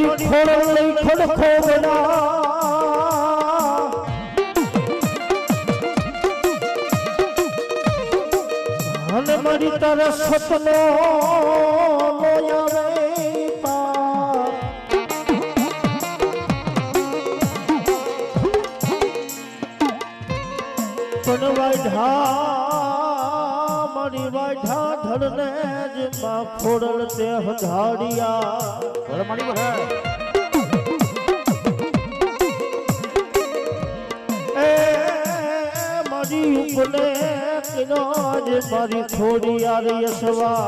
મારી ખોળ લઈ ખડખો બના અને મારી તારા સપનો મોયા પણ વાઢા મારી વાઢા ધડને જ માં ખોડલ તે હધાડિયા એ મારી ઉપને કિનો જ મારી ખોડિયા રે યસવા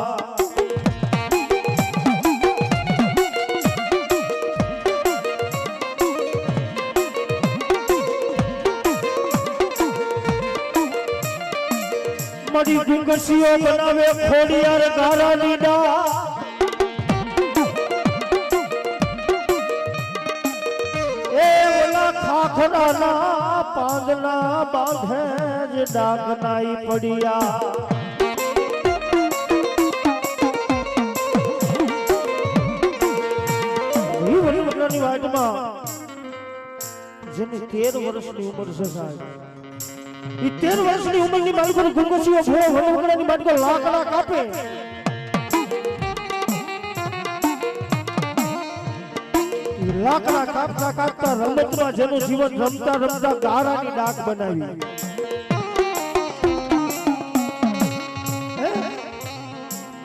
મારી ગુંગસીઓ બનાવે ખોડિયાર ગારા લીડા એ ઓલા ખાખરાના પાંદના બાંધે જ ડાક નાઈ પડ્યા વળી વગડાની વાતમાં જેની 13 વર્ષની ઉંમર છે સાહેબ 13 વર્ષની ઉંમરની મારી પર ગુંગસીઓ ભો વડવડાની બાટકો લાકડા કાપે લાકડા કાપતા કાપતા રમતમાં જેનું જીવન રમતા રમતા ગારાની ડાક બનાવી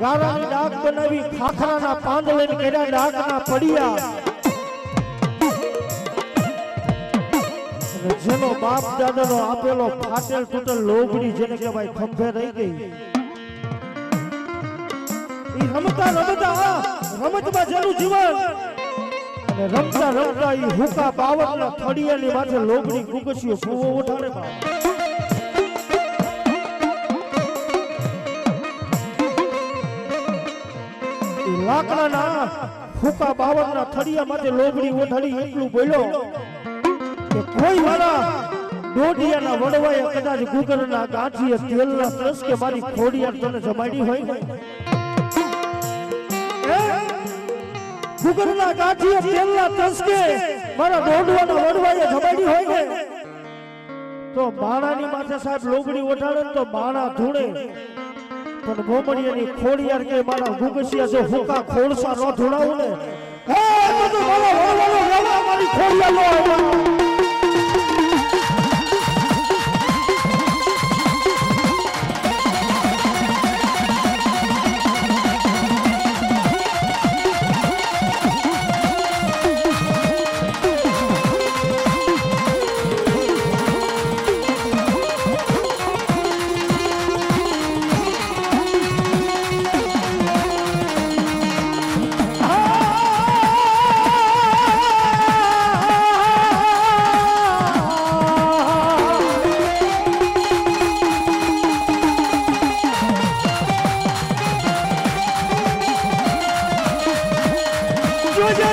ગારાની ડાક બનાવી ખાખરાના પાંદડે કર્યા ડાકના પડ્યા જેનો બાપ દાદાનો આપેલો ફાટેલ તૂટેલ લોગડી જેને કહેવાય ખંભે રહી ગઈ ઈ રમતા રમતા રમતમાં જેનું જીવન અને રમતા રમતા ઈ હુકા બાવળના ફળિયાની માથે લોગડી ગુગસીઓ ભૂવો ઉઠાડે ઈ લાકડાના હુકા બાવળના થડિયા માથે લોગડી ઉઠાડી એટલું બોલ્યો કોઈ મારા દોઢિયાના વડવાએ કદાચ ગુગરના ગાંઠીએ તેલના તરસ્કે મારી ખોડિયાર તને જમાડી હોય ને ગુગરના ગાંઠીએ તેલના તરસ્કે મારા દોઢવાના વડવાએ જમાડી હોય ને તો બાણાની માથે સાહેબ લોગડી ઓઢાડે તો બાણા ધૂણે પણ ભોમડિયાની ખોડિયાર કે મારા ગુગસિયા જો હુકા ખોળસા ન ધૂણાવું ને હે તો મારા વડવાનો રવા મારી ખોડિયાર નો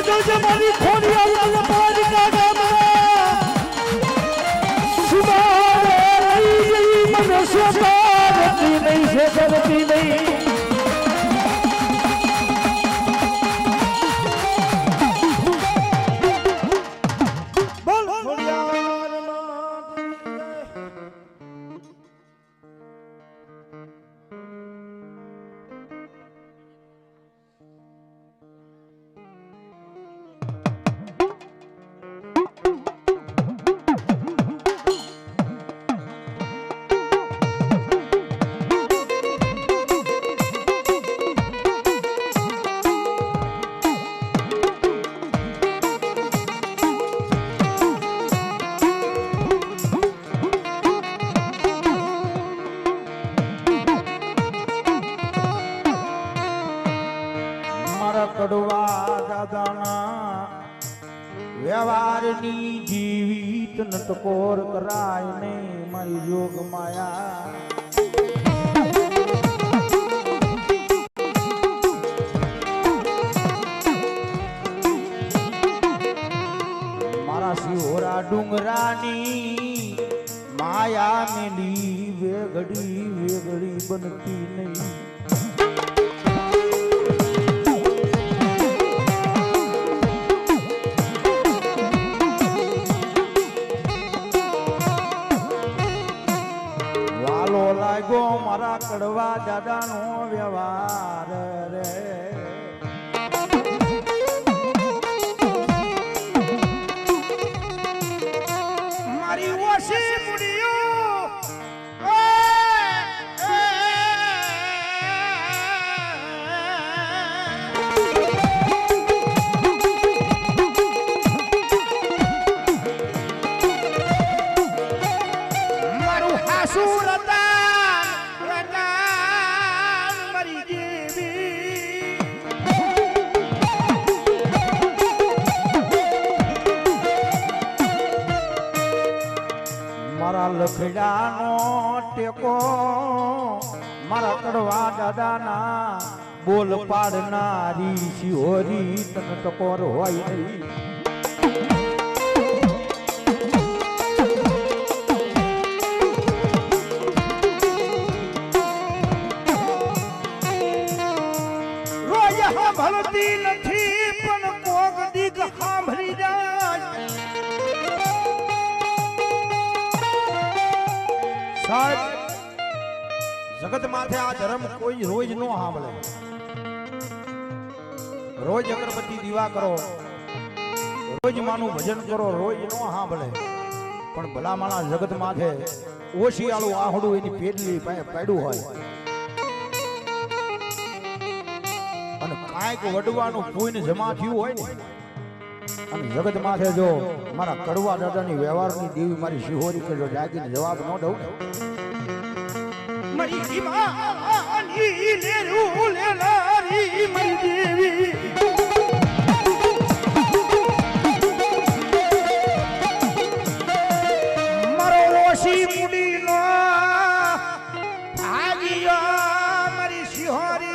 જોજે મારી ખોડિયાર પાડી કાઢા સુમારે લઈ જઈ મને શોધાતી નહીં શોધતી નહીં બોલ ખોડિયાર કડવા દાદાના વ્યવહારની જીવિત નટકોર કરાય ને મારી યોગ માયા મારા સિહોરા ડુંગરાની માયા મેલી વેગડી વેગડી બનતી નહીં કડવા દાદાનો વ્યવહાર રે મારી ઓછી મુડીઓ લખડાનો ટેકો મારા કડવા દાદાના બોલ પાડનારી શિહોરી તન ટકોર હોય નહીં રોજ સાંભળતી નથી પણ કોક દીક સાંભળી જાય સાહેબ જગત માથે આ ધર્મ કોઈ રોજ નો સાંભળે રોજ અગરબત્તી દીવા કરો રોજ માનું ભજન કરો રોજ નો સાંભળે પણ ભલા માણસ જગત માથે ઓશિયાળું આહડું એની પેટલી પાડ્યું હોય અને કાંઈક વડવાનું પૂન જમા થયું હોય ને અને જગત માથે જો મારા કડવા દાદાની વ્યવહારની દેવી મારી શિહોરી કે જો જાગીને જવાબ ન દઉં મારી ઈમાની લેરું લેનારી મારી દેવી મારો રોશી મુડીનો ભાગ્યા મારી શિહોરી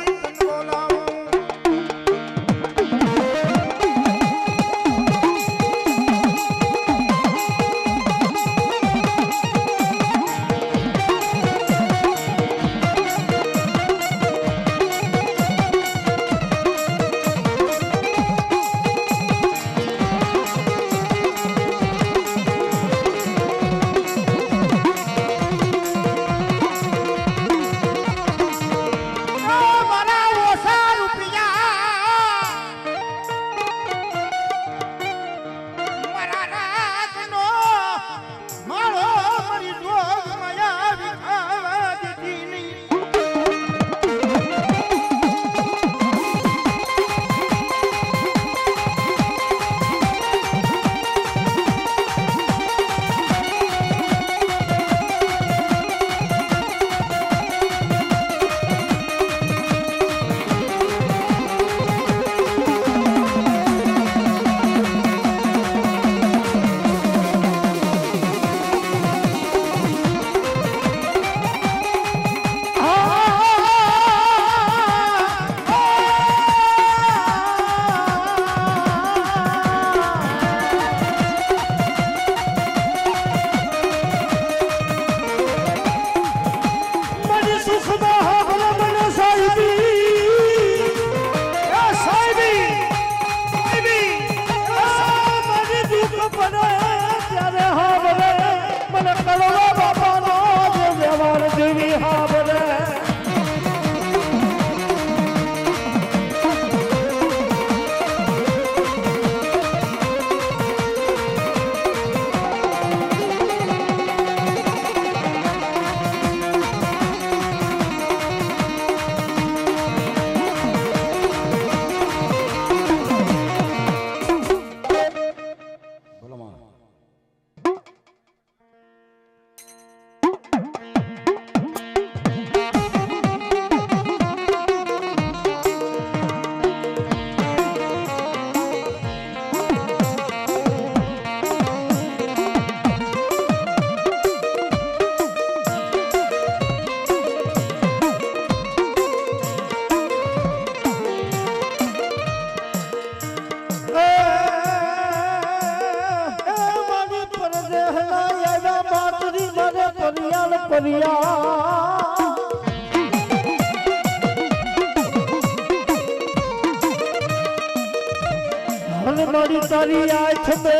મારી તારી આંખ મે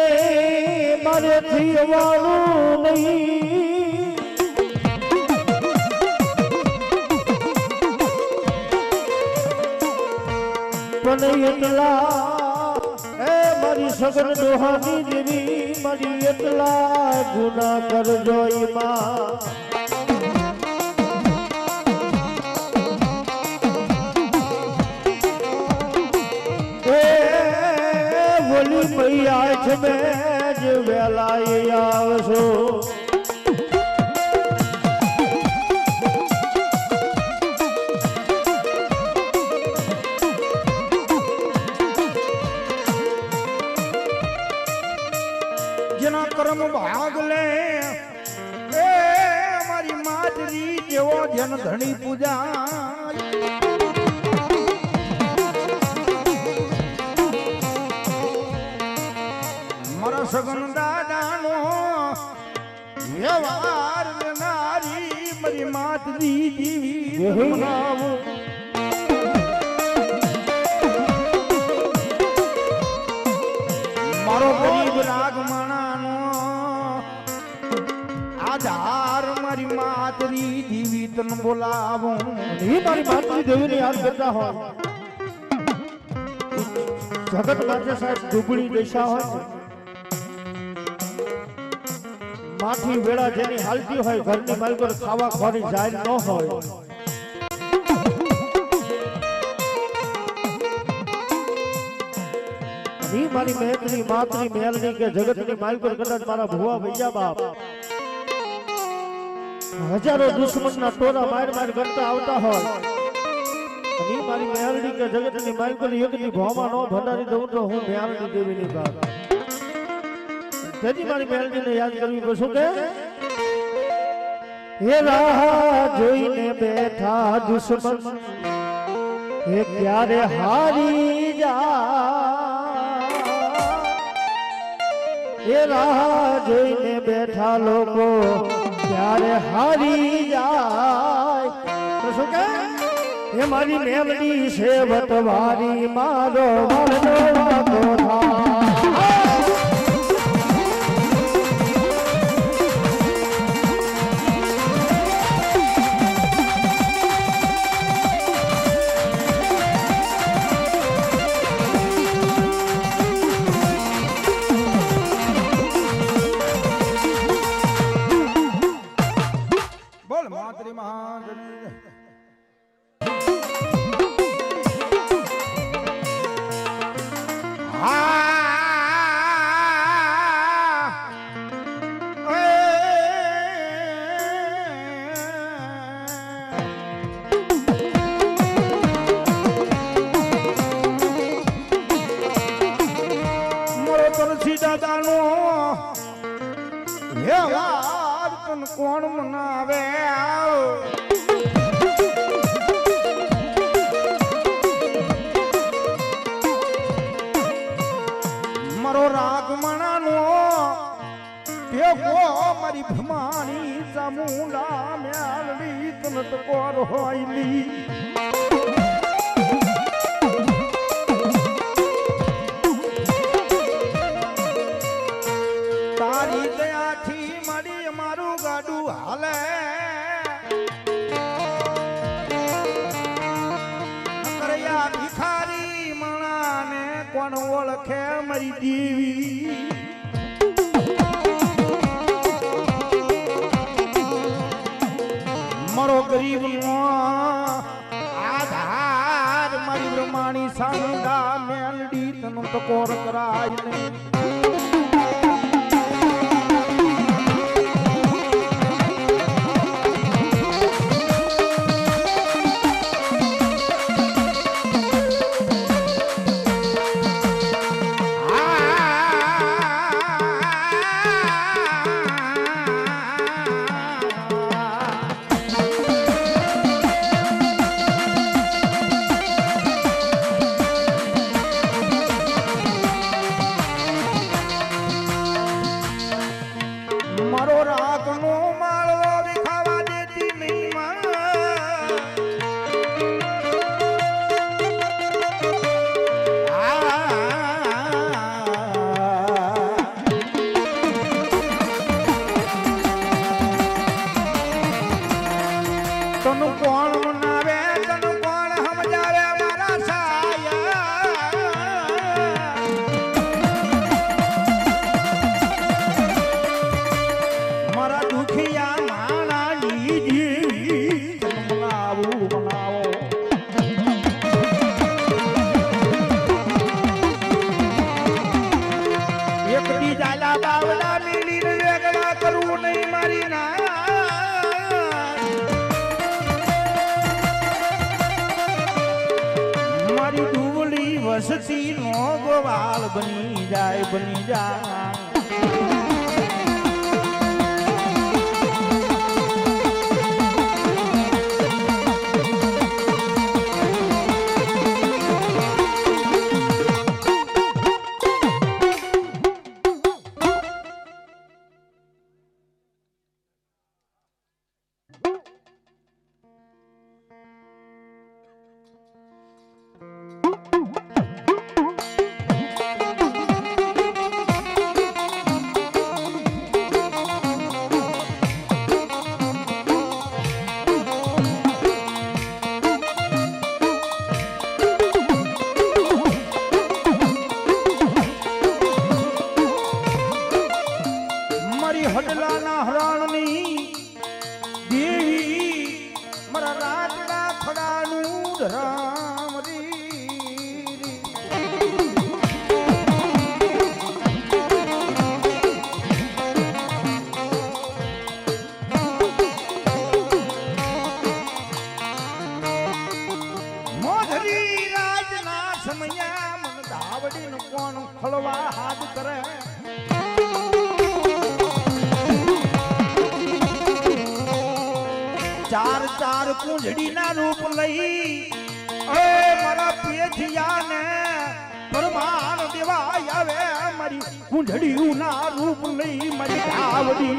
મારે થીવાનું નહીં પણ એટલા એ મારી સગન દોહાની દેવી મારી એટલા ગુના કરજો ઈમાં બોલી મૈયા છે મેં જ વેલા આવશો જેના કર્મ ભાગ લે એ મારી માતરી જેવો જન ધણી પૂજા મારા સગન દાદાનો વ્યવહાર નારી મારી માતરી જીવી બનાવું મારો ગરીબ રાગમણાનો આધાર મારી માતરી દેવી તન બોલાવું એ મારી માતરી દેવીને યાદ કરતા હોય જગત માટે સાહેબ દુબળી દશા હોય છે માથી વેળા જેની હાલતી હોય ઘરની માલકો ખાવા ખોરી જાય ન હોય ની મારી મહેતરી માતરી મેલની કે જગતની માલકો કદાચ મારા ભુવા ભૈયા બાપ હજારો દુશ્મનના ટોરા માર માર કરતા આવતા હોય ની મારી મેલની કે જગતની માલકો એકની ભોમાં નો ભંડારી દઉં તો હું મેલની દેવીની બાપ તેથી મારી મેલડીને યાદ કરવી પડશે કે હે રાહ જોઈને બેઠા દુશ્મન હે ક્યારે હારી જા હે રાહ જોઈને બેઠા લોકો ક્યારે હારી જાય તો શું કે હે મારી મેલડી છે વટવારી મારો વરનો વાતો થાય માતરી મહાજની મોરો તુલસી દાદાનો વ્યવહાર તન કોણ મનાવે મારો રાગમણાનો ટેકો મારી ભમાણી ચામુંડા મેલડી તન ટકોર હોયલી તારી દયાથી મારી મારું ગાડું હાલે કરયા ભિખારી મણાને કોણ ઓળખે મારી દેવી મારો ગરીબ નો આધાર મારી બ્રહ્માણી સાંગા મેલડી તનો ટકોર કરાય ને કરવું નહીં મારી ના મારી ડુવલી વસતી નો ગોવાલ બની જાય હડલાના હરાણની દેવી મારા રાતના ફડાનું ધરામ મોધરી રાજના સમયા મન ધાવડીનું કોણ ખળવા હાથ કરે ચાર ચાર કુંજડી ના રૂપ લઈ એ મારા પેઠિયા ને પરમાન દેવા આવે મારી કુંજડી ના રૂપ લઈ મારી ધાવડી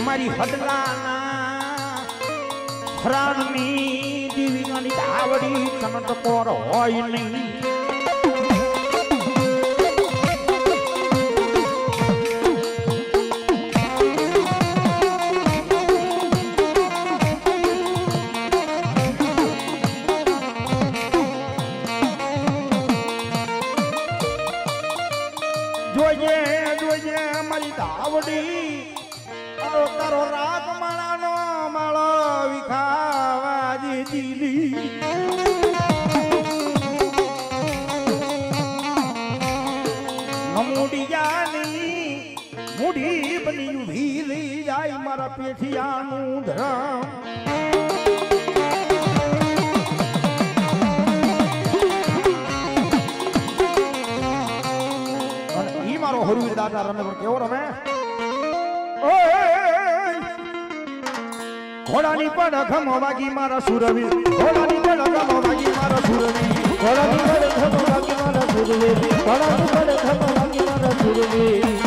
મારી હડલાના હરાણની દેવીની ધાવડી કનટ કોર હોય નહીં જોઈએ મારી ધાવડી તારો રાત માળાનો માળો વિખાવા દીધી મુડિયાની મુડી બની ઉભી રહી જાય મારા પેઠિયાનું ધરમ હરુવીર દાદા રમે પણ કેવો રમે ઘોડાની પડખમ વાગી મારા સુરવીર ઘોડાની પડખમ વાગી મારા સુરવીર ઘોડાની પડખમ વાગી મારા સુરવીર ઘોડાની પડખમ વાગી મારા સુરવીર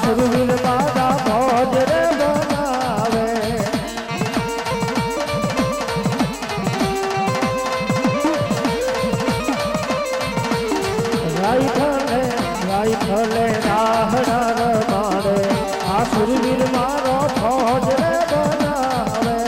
સુરવીર દાદા ભોજ રે બનાવે રાઈફલે રાહડા મારે આ સુરવીર મારો ભોજ રે બનાવે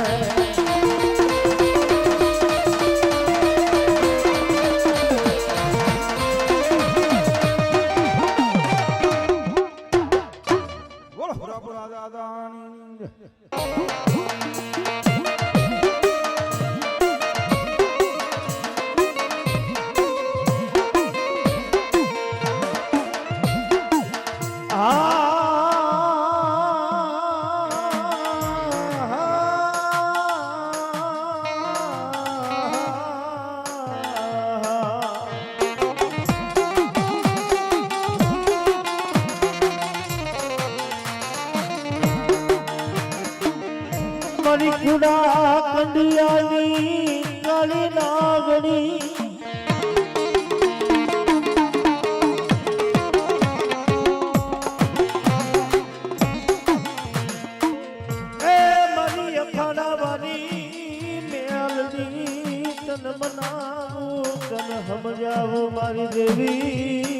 મારી કુડા કંડિયાની કાળી નાગણી એ મારી અખાડાવાની મેલડી તન મનાવું તન સમજાવું મારી દેવી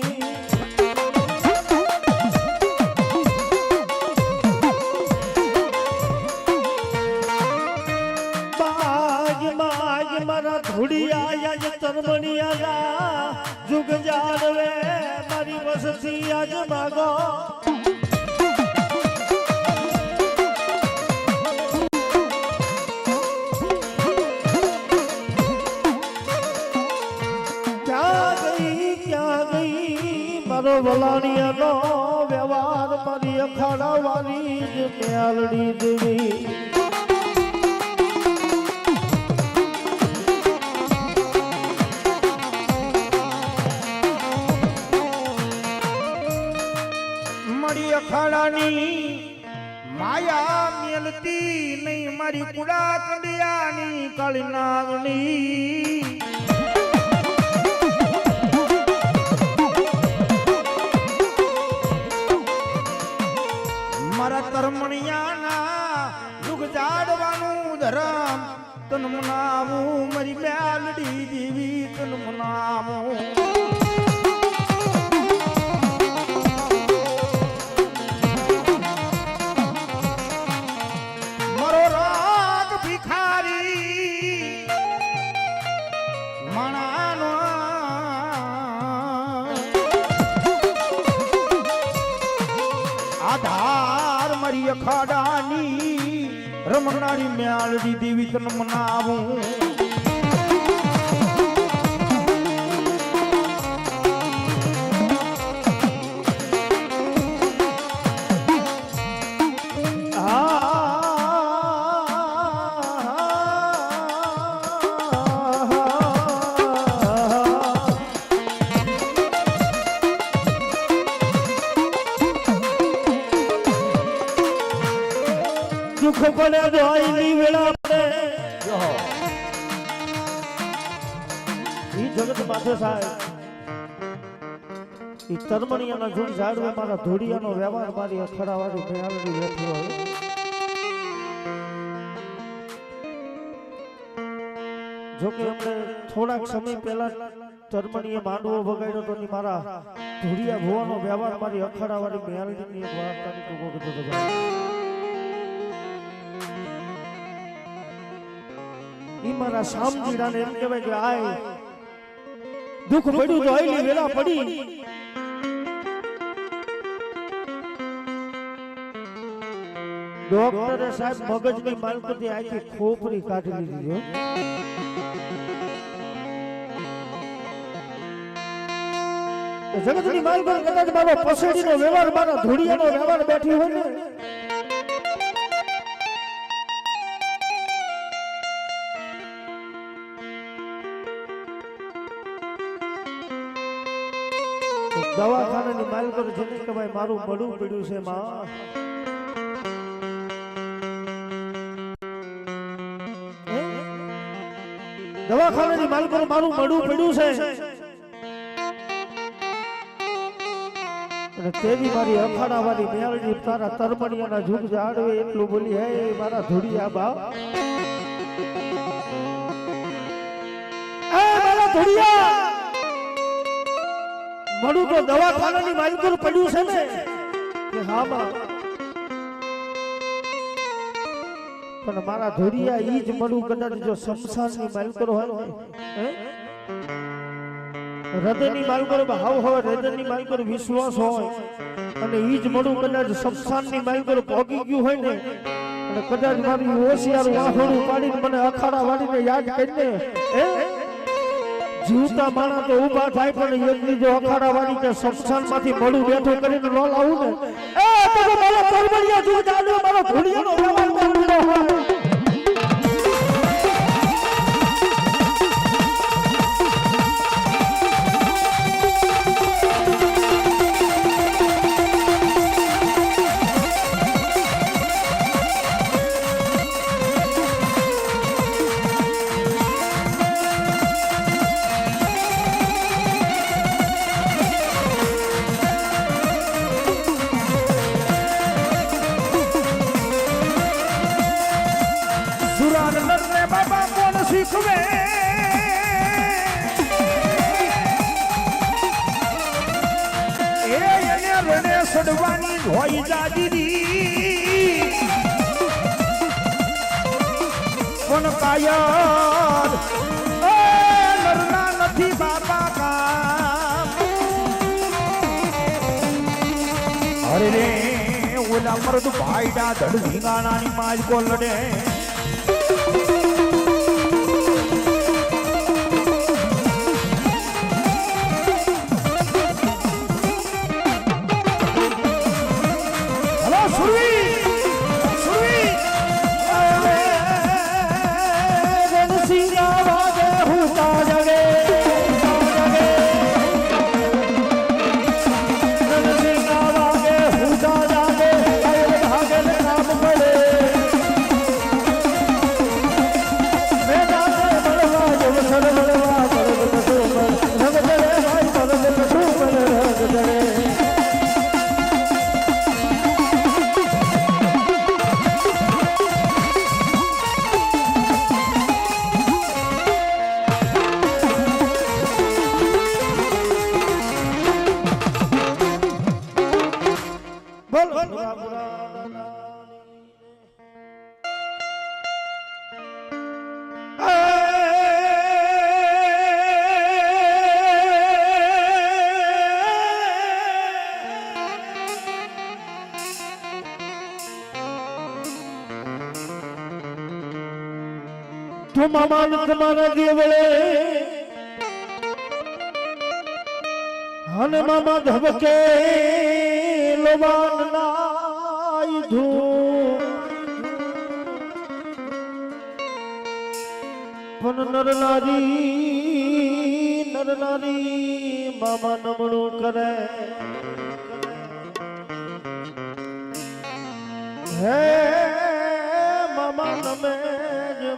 મારા ધૂળિયા આજ તરમણિયા જુગ જાળવે મારી વસતી આજ માગો ક્યાં ગઈ મારો વલાણિયાનો વ્યવહાર મારી અખાડા વાળી જ મેલડી દેવી અખાડાની માયા મેલતી નહીં મારી કુડા કંડિયાની કાળી નાગણી મારા તરમણિયાના યુગ જાડવાનું ધરમ તન મનાવું મારી મેલડી દેવી તન મનાવું આધાર મારી અખાડાની રમનારી મેલડી દેવી તન મનાવું દુઃખ પડે દોઈની વેળા પડે ઈ જગત માથે સાહેબ ઈ તરમણિયાના જૂન ઝાડવે મારા ધોડિયાનો વ્યવહાર મારી અખડાવાળી મેળવી બેઠી હોય જોકે અમને થોડાક સમય પહેલા તરમણીએ માંડવો વગાડ્યો તો ની મારા ધોડિયા ભુવાનો વ્યવહાર મારી અખડાવાળી મેળવીની એક વાર્તાની ટૂંકો કીધો હતો મારા શામજીડાને એમ કહેવાય કે આય દુઃખ પડ્યું તો આયલી વેલા પડી ડોક્ટરે સાહેબ મગજની માલકતી આખી ખોપરી કાઢી લીધી જગતની માલકત કદાચ મારો પસેડીનો વ્યવહાર મારા ધોડિયાનો વ્યવહાર બેઠી હોય ને દવાખાનાની માલકર જેને કે ભાઈ મારું મળું પડ્યું છે માં દવાખાનાની માલકર મારું મળું પડ્યું છે અને તેવી મારી અખાડાવાળી મેળડી તારા તરમણિયાના જુગ જાડવે એટલું બોલી હે મારા ધોડિયા બા એ મારા ધોડિયા મળું તો દવાખાનાની માલકર પડ્યું છે ને કે હા બા પણ મારા ધોડિયા ઈ જ મળું કદાચ જો શમશાનની માલકર હોય હૃદયની માલકર ભાવ હોય હૃદયની માલકર વિશ્વાસ હોય અને ઈ જ મળું કદાચ શમશાનની માલકર ભોગી ગયું હોય ને અને કદાચ મારી હોશિયાર વાહણું પાડીને મને અખાડા વાળીને યાદ કરીને જીવતા માણા તો ઊભા થાય પણ યજ્ઞ જો અખાડા વાળી કે શમશાન માંથી મળું બેઠો કરીને ન લાવું ને એ તો મારો તરવડિયા જો જાડો મારો ધોડિયાનો વ્યવહાર કરવાનો હોય વડવાની હોય જાજીરી પણ કાયર એ નરના નથી બાપા કામ અરે રે ઓલા મરદ ભાઈડા ધડ ભીંગાણાની માજકો લડે તું મામા તમારા દેવળે અને મામા ધબકે લોવાન નાઈ ધૂ પણ નર નારી મામા નમણું કરે હે મામા નમે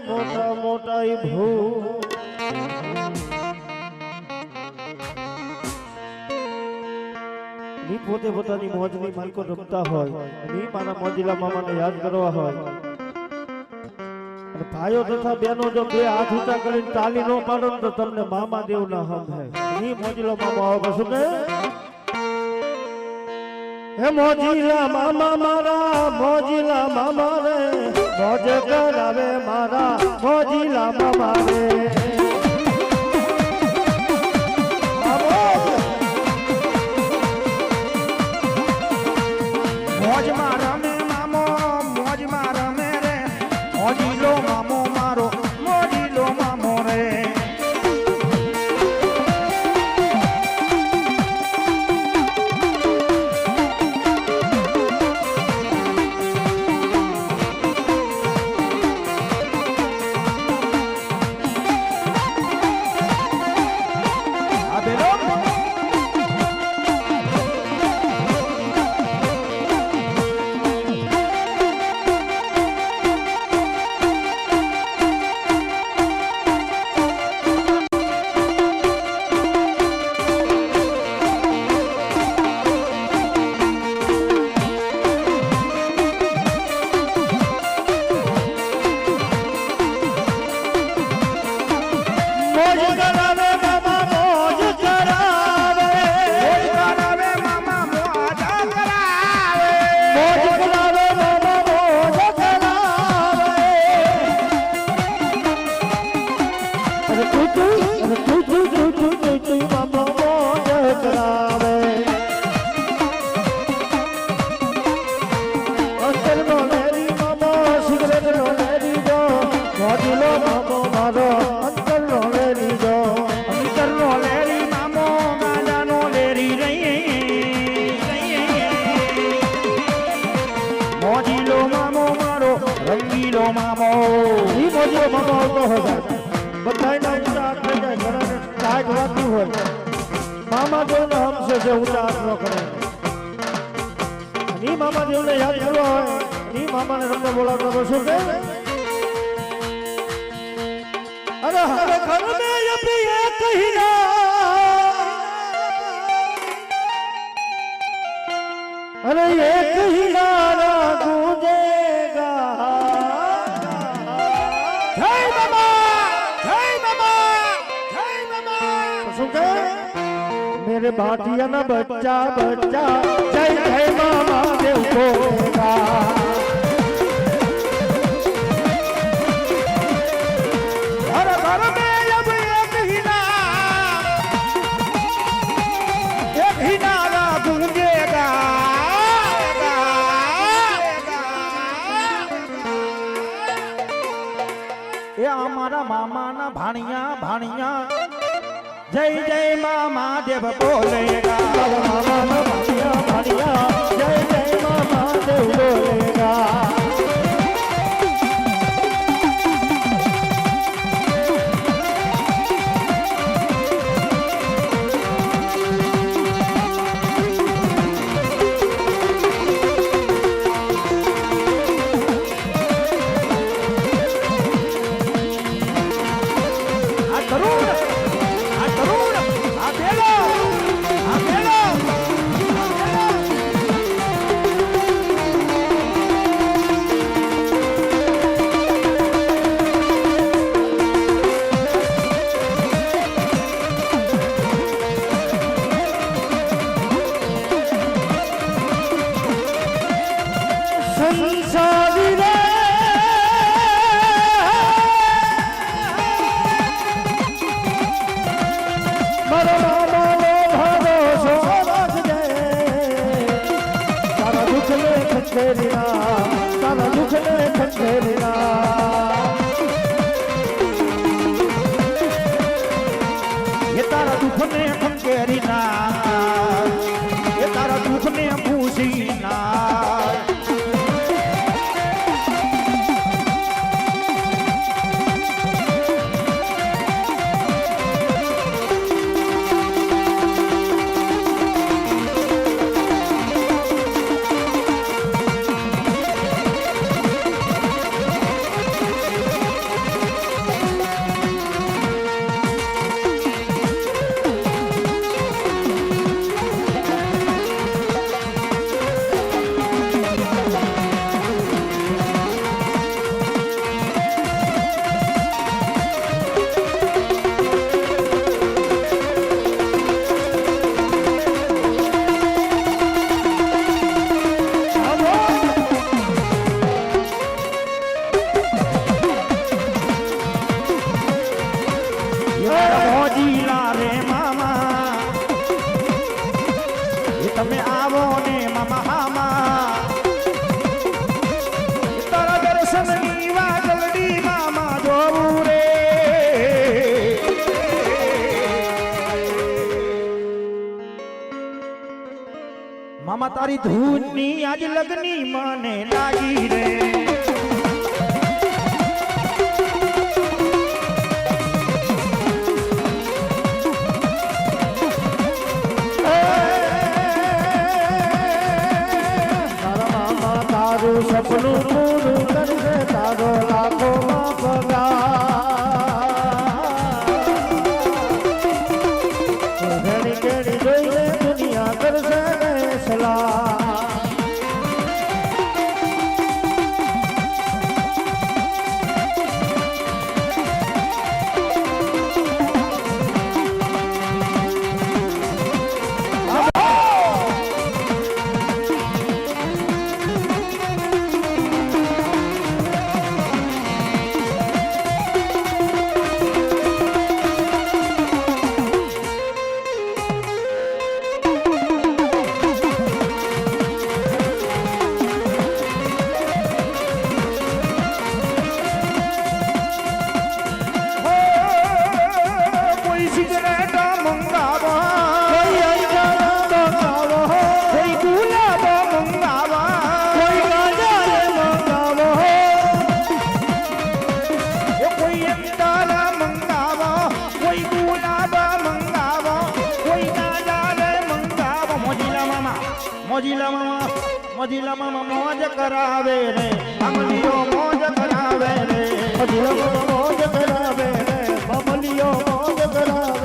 મોટા મોટા ભૂ ની પોતે પોતાની મોજની માલકો રમતા હોય ની મારા મોજીલા મામાને યાદ કરવા હોય અને ભાઈઓ તથા બહેનો જો બે હાથ ઊંચા કરીને તાલી ન પાડો તો તમને મામા દેવ ના હમ હે ની મોજીલો મામા આવો શું કે હે મોજીલા મામા મારા મોજીલા મામા રે મોજ કરાવે મારા મોજીલા મામા રે મોજમાં રમે મામો મોજમાં રમે રે મોજીલો મામો મારો મોજીલો મામો રે રંગીલો મામો ઈ મોજીલો મામો આવતો હોય બધાયના ઊંચા હાથ થઈ જાય ઘણાને ટાઈટ વાગતું હોય મામા દેવને હમશે છે ઊંચા હાથ ન કરે ઈ મામા દેવને યાદ કરવા હોય ઈ મામાને રમવા બોલાવતા તો શું કે અરે હરે ઘર મે અભી એક ही ना अरे एक ही नारा गूंजेगा जय मामा जय मामा जय मामा सुन के मेरे मेरे बाटिया ना बच्चा बच्चा जय जय मामा देव बोलेगा हर घर में अब एक ही नारा गूंजेगा ये हमारा मामा ना भाणिया भाणिया जय जय मामा देव बोलेगा मामा ना भाटिया भाटिया जय जय मामा देव बोलेगा સંસારી રે મારો મામાનો ભરોસો રાખજે તારા દુઃખને ખંડેરીના તારા દુઃખને ખંડેરીના ये तारा दुख ने खंकेरी ना ये तारा दुख ने भूसी ना મોજીલા રે મામા એ તમે આવો ને મામા હામા તારા દર્શનની વાદળડી મામા જોવું રે મામા તારી ધૂનની આજ લગની મને લાગી રે સપનું પૂરું કરશે તારો લાખોમાં પગાર ઘણી ઘણી જોઈને દુનિયા કરશે સલાહ મોજીલા મામા મોજ કરાવે રે અમલીઓ મોજ કરાવે રે મોજીલા મામા મોજ કરાવે રે અમલીઓ મોજ કરાવે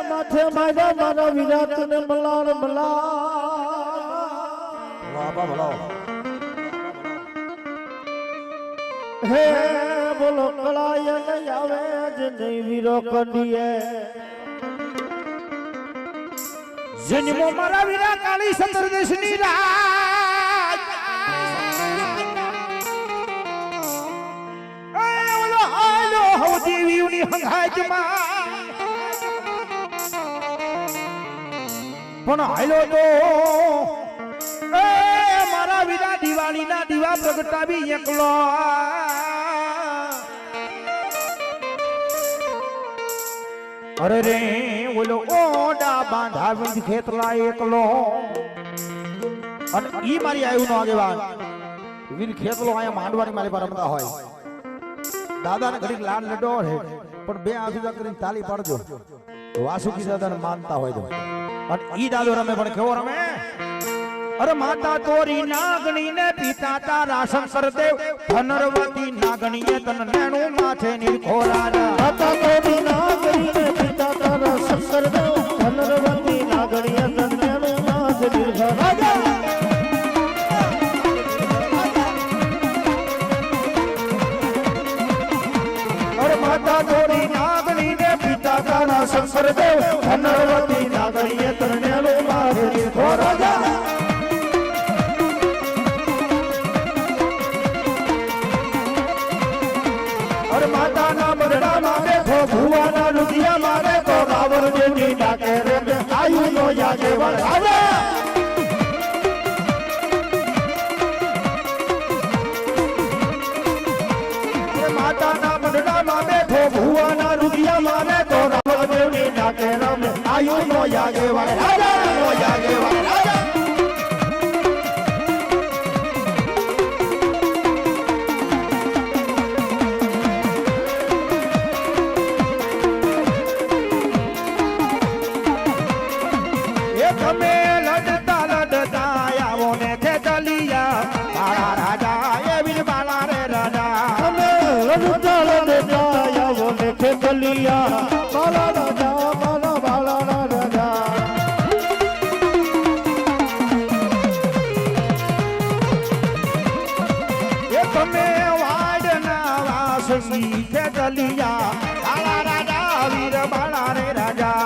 માથે માયરા મારા વિરાટ ને મલાર મલાર વાહ વાહ ભલો હે બોલો કળાય નહીં આવે જ નહીં વીરો કંડીએ જન્મો મારા વીરા કાળી સતરદેશની રાજ એ ઓલો હાલો હો દેવીઓની હંગાજમાં પણ હાલો તો એ મારા વીરા દિવાળીના દીવા પ્રગટાવી એકલો અરે રે ઓલો ઓડા બાંધાવી ખેતલા એકલો અને ઈ મારી આયુ નો આગેવાન વીર ખેતલો આયા માંડવાની મારી પર રમતા હોય દાદાને ઘડીક લાડ લડો હે પણ બે આસુજા કરીને તાલી પાડજો વાસુકી દાદાને માનતા હોય તો અને ઈ દાદો રમે પણ કેવો રમે અરે માતા તોરી નાગણી ને પિતા તારા શંકર દેવ ધનરવતી નાગણીએ તન નેણું માથે નિરખોરા માતા તોરી નાગણી ને પિતા તારા શંકર દેવ ધનરવતી નાગણી તન્નેનો નાથ નિર્ભર રાજા અરે માતા તોરી નાગણી ને પિતા તારા શંકર દેવ ધનરવતી નાગણીએ તન નેણું માથે નિરખોરા રાજા માતાના બરડામાં બેઠો ભુવાના લુધિયા મારે તો રાવણ જેની ડાકે રે આયુ નો જાગે વળ આવે માતાના બરડામાં બેઠો ભુવાના લુધિયા મારે તો રાવણ જેની ડાકે રે આયુ નો જાગે વળ રાજા નો જાગે વળ રાજા તમે લડતા લડતા આવો ને ખેતલિયા મારા રાજા એ વીર બાલા રે રાજા અમે લડતા લડતા આવો ને ખેતલિયા બાલા રાજા બાલા બાલા રાજા એ તમે વાડના વાસી ખેતલિયા બાલા રાજા વીર બાલા રે રાજા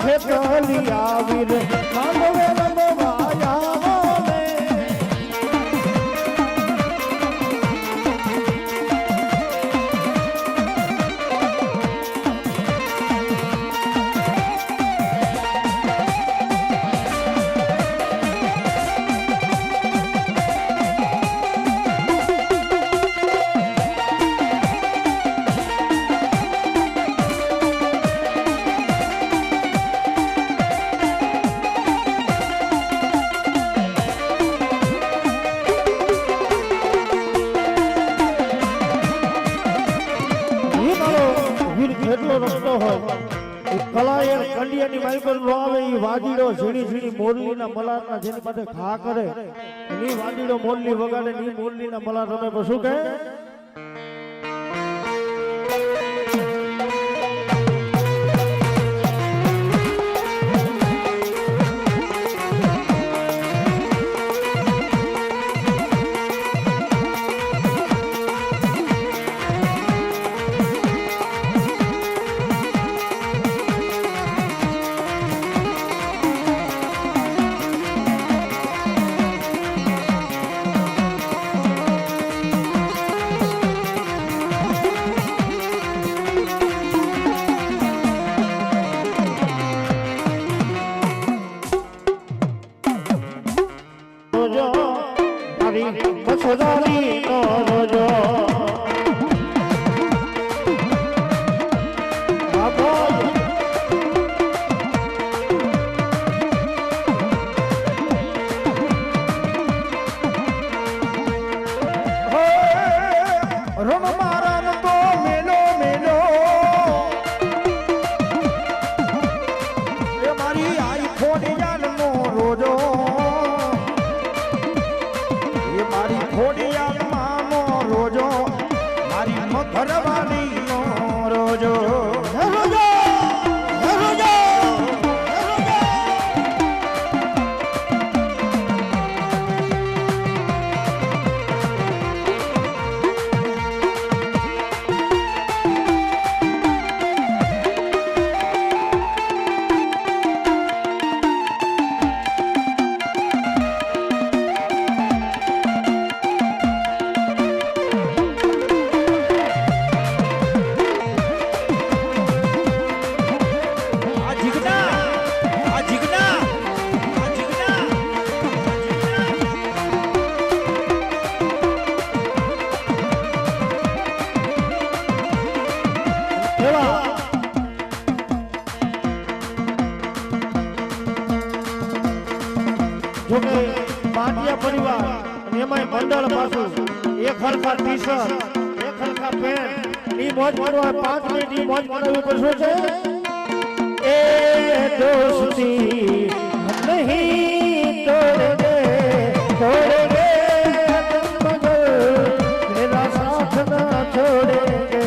ખેતલિયા વીર માંડવે રમવાયા ને કલાયર કંડિયાની માઈકલ નો આવે ઈ વાદીડો ઝીણી ઝીણી મોરલીના મલારના જેની પાસે ઘા કરે એની વાદીડો મોરલી વગાડે ની મોરલીના મલાર રમે પશુ કે મંડળ પાછું એક હરખા ટી-શર્ટ એક હરખા પેન્ટ ઈ મોજ મારવા 5 મિનિટ ઈ મોજ મારવી ઉપર શું છે એ દોસ્તી નહીં તોડે મગર મેરા સાથ ના છોડેંગે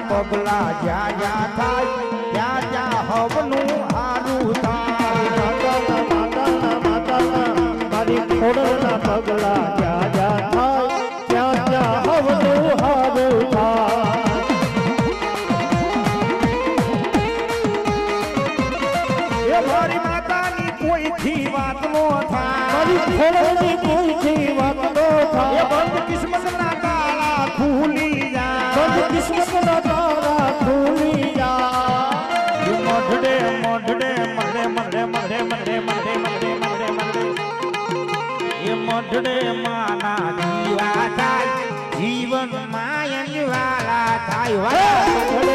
પગલા જ્યાં જ્યાં થાય ત્યાં ત્યાં હવનું હારું થાય મારી ખોડલના પગલા જ્યાં જ્યાં થાય ત્યાં ત્યાં હવનું હારું થાય એ મારી માતાની કોઈથી વાત નો થાય મારી ખોડલની કોઈથી વાત નો થાય એ બંધ કિસ્મતના તાળા ખુલી જાય બંધ કિસ્મતના તાળા ખુલી જાય મોઢડે મોઢડે મરે મરે મરે મરે મરે મરે મરે મરે એ મોઢડે માના દીવા થાય જીવન માયન વાલા થાય વાલા